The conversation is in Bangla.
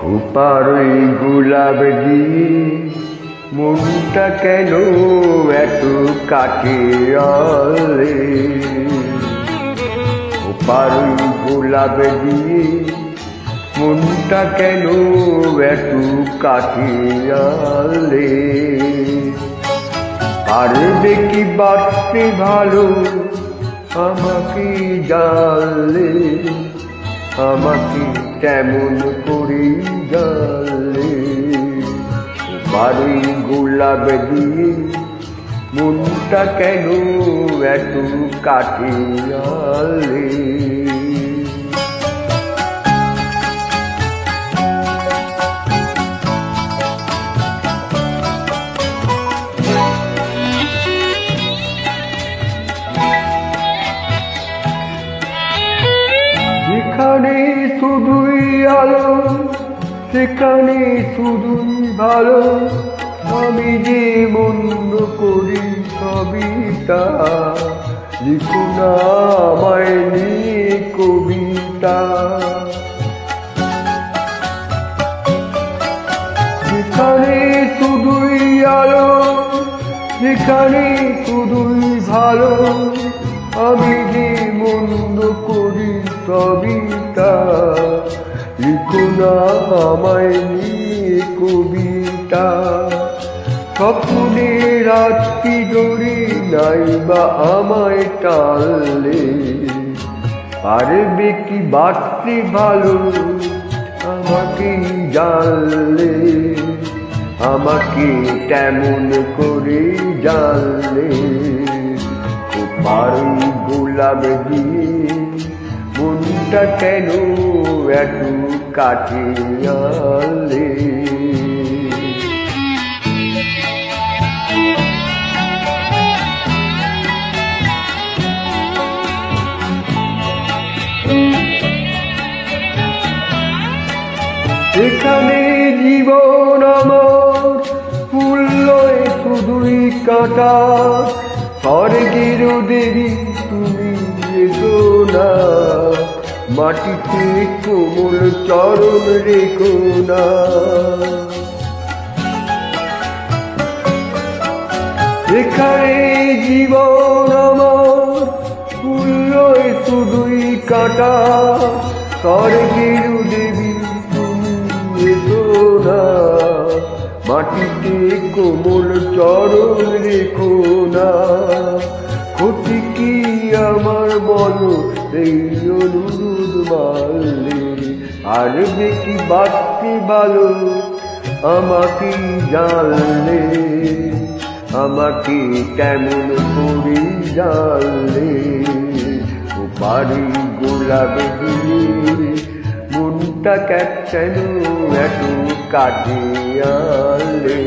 খোপার ওই গোলাপ দিয়ে মনটা কেন এত কাটে রে? খোপার ওই গোলাপ দিয়ে মনটা কেন এত কাটে রে? পারবে কি বাঁচতে ভালো আমাকে জানলে, আমাকে কেমন করে জানলে? বাড়ি গোলাপ দিয়ে মনটা কেন এত কাটে রে? যেখানে শুধুই আলো সেখানে শুধুই ভালো, আমি যে মন্দ করি সবই তা, লিখো না আমায় নিয়ে কবিতা। যেখানে শুধুই আলো যেখানে শুধুই ভালো, আমি যে মন্দ করি সবই তা, লিখো না আমায় নিয়ে কবিতা। স্বপ্নে রাত্রি ধরে নাই বা আমায় টানলে, পারবে কি বাঁচতে ভালো আমাকে জানলে, আমাকে তেমন করে জানলে? খোপার গোলাপ দিয়ে মনটা কেন এত কাটে রে? এখানে জীবন আমার ফুল নয় শুধুই কাঁটা, স্বর্গের দেবী তুমি এসো না, মাটিতে কোমল চরণ রেখো না। এখানে জীবন আমার ফুল নয় শুধুই কাঁটা, স্বর্গের দেবী তুমি এসো না, মাটিতে কোমল চরণ রেখো না। ক্ষতি কি আমার বলো এই অনুরোধ মানলে, পারবে কি বাঁচতে ভালো আমাকে জানলে, আমাকে কেমন করে জানলে? বাড়ি গোলাপ দিয়ে মনটা কেন এত কাটে রে?